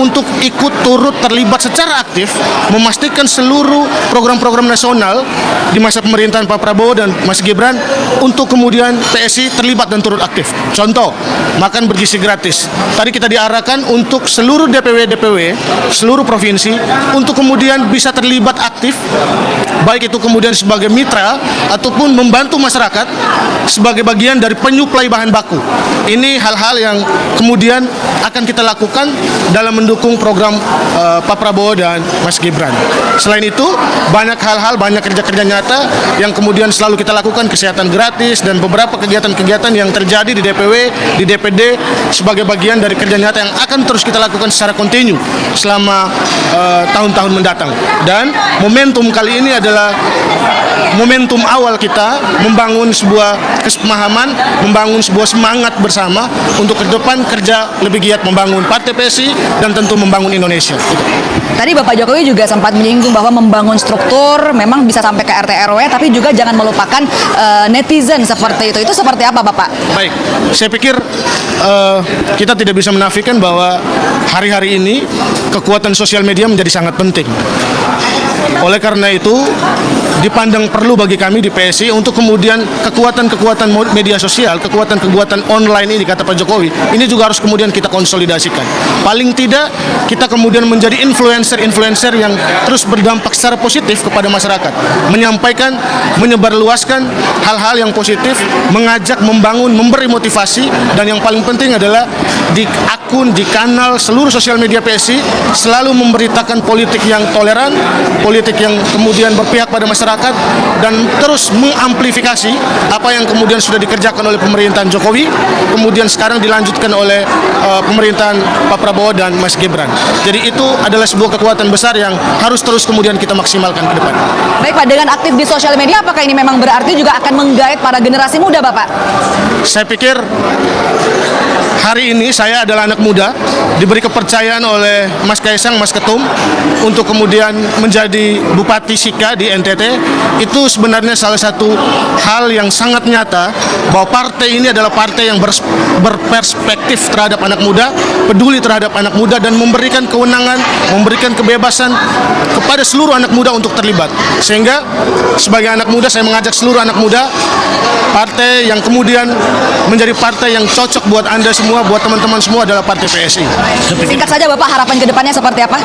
untuk ikut turut terlibat secara aktif memastikan seluruh program-program nasional di masa pemerintahan Pak Prabowo dan Mas Gibran untuk kemudian PSI terlibat dan turut aktif. Contoh, makan bergizi gratis. Tadi kita diarahkan untuk seluruh DPW seluruh provinsi untuk kemudian bisa terlibat aktif, baik itu kemudian sebagai mitra ataupun membantu masyarakat sebagai bagian dari penyuplai bahan baku. Ini hal-hal yang kemudian akan kita lakukan dalam mendukung program Pak Prabowo dan Mas Gibran. Selain itu, banyak hal-hal, banyak kerja-kerja nyata yang kemudian selalu kita lakukan, kesehatan gratis dan beberapa kegiatan-kegiatan yang terjadi di DPW, di DPD sebagai bagian dari kerja nyata yang akan terus kita lakukan secara kontinu selama tahun-tahun mendatang. Dan momentum kali ini adalah momentum awal kita membangun sebuah kesepemahaman, membangun sebuah semangat bersama untuk ke depan kerja lebih giat membangun Partai PSI dan tentu membangun Indonesia. Tadi Bapak Jokowi juga sempat menyinggung bahwa membangun struktur memang bisa sampai ke RT RW, tapi juga jangan melupakan netizen seperti itu. Itu seperti apa Bapak? Baik, saya pikir kita tidak bisa menafikan bahwa hari-hari ini kekuatan sosial media menjadi sangat penting. Oleh karena itu, dipandang perlu bagi kami di PSI untuk kemudian kekuatan-kekuatan media sosial, kekuatan-kekuatan online ini, kata Pak Jokowi, ini juga harus kemudian kita konsolidasikan. Paling tidak, kita kemudian menjadi influencer-influencer yang terus berdampak secara positif kepada masyarakat, menyampaikan, menyebarluaskan hal-hal yang positif, mengajak, membangun, memberi motivasi, dan yang paling penting adalah di akun, di kanal seluruh sosial media PSI selalu memberitakan politik yang toleran, politik yang kemudian berpihak pada masyarakat, dan terus mengamplifikasi apa yang kemudian sudah dikerjakan oleh pemerintahan Jokowi, kemudian sekarang dilanjutkan oleh pemerintahan Pak Prabowo dan Mas Gibran. Jadi itu adalah sebuah kekuatan besar yang harus terus kemudian kita maksimalkan ke depan. Baik Pak, dengan aktif di sosial media, apakah ini memang berarti juga akan menggait para generasi muda Bapak? Saya pikir hari ini saya adalah anak muda, diberi kepercayaan oleh Mas Kaisang, Mas Ketum, untuk kemudian menjadi Bupati Sika di NTT. Itu sebenarnya salah satu hal yang sangat nyata bahwa partai ini adalah partai yang berperspektif terhadap anak muda, peduli terhadap anak muda, dan memberikan kewenangan, memberikan kebebasan kepada seluruh anak muda untuk terlibat. Sehingga sebagai anak muda, saya mengajak seluruh anak muda, partai yang kemudian menjadi partai yang cocok buat Anda semua, buat teman-teman semua adalah Partai PSI. Singkat saja Bapak, harapan ke depannya seperti apa?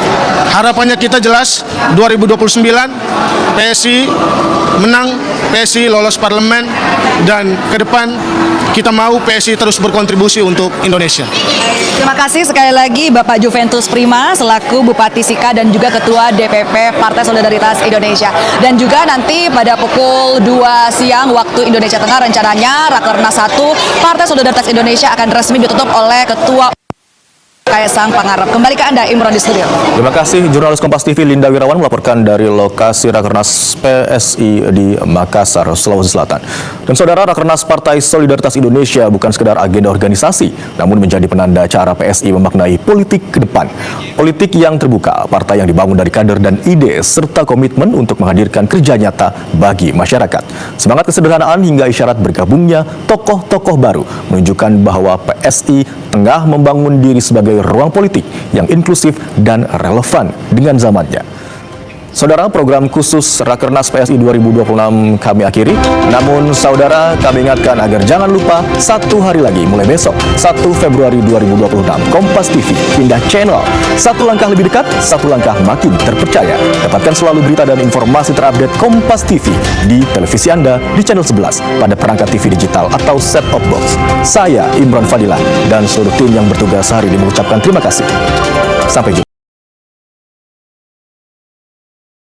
Harapannya kita jelas, 2029 PSI menang, PSI lolos parlemen, dan ke depan kita mau PSI terus berkontribusi untuk Indonesia. Terima kasih sekali lagi Bapak Juventus Prima selaku Bupati Sika dan juga Ketua DPP Partai Solidaritas Indonesia. Dan juga nanti pada pukul 2 siang waktu Indonesia Tengah rencananya Rakernas 1 Partai Solidaritas Indonesia akan resmi ditutup oleh Ketua Kaisang Pangarep. Kembali ke Anda, Imron di studio. Terima kasih, jurnalis Kompas TV Linda Wirawan melaporkan dari lokasi Rakernas PSI di Makassar, Sulawesi Selatan. Dan saudara, Rakernas Partai Solidaritas Indonesia bukan sekedar agenda organisasi, namun menjadi penanda cara PSI memaknai politik ke depan. Politik yang terbuka, partai yang dibangun dari kader dan ide, serta komitmen untuk menghadirkan kerja nyata bagi masyarakat. Semangat kesederhanaan hingga isyarat bergabungnya tokoh-tokoh baru menunjukkan bahwa PSI tengah membangun diri sebagai ruang politik yang inklusif dan relevan dengan zamannya. Saudara, program khusus Rakernas PSI 2026 kami akhiri. Namun saudara, kami ingatkan agar jangan lupa satu hari lagi mulai besok 1 Februari 2026 Kompas TV pindah channel. Satu langkah lebih dekat, satu langkah makin terpercaya. Dapatkan selalu berita dan informasi terupdate Kompas TV di televisi Anda di channel 11 pada perangkat TV digital atau set-top box. Saya Imron Fadilah dan seluruh tim yang bertugas hari ini mengucapkan terima kasih. Sampai jumpa.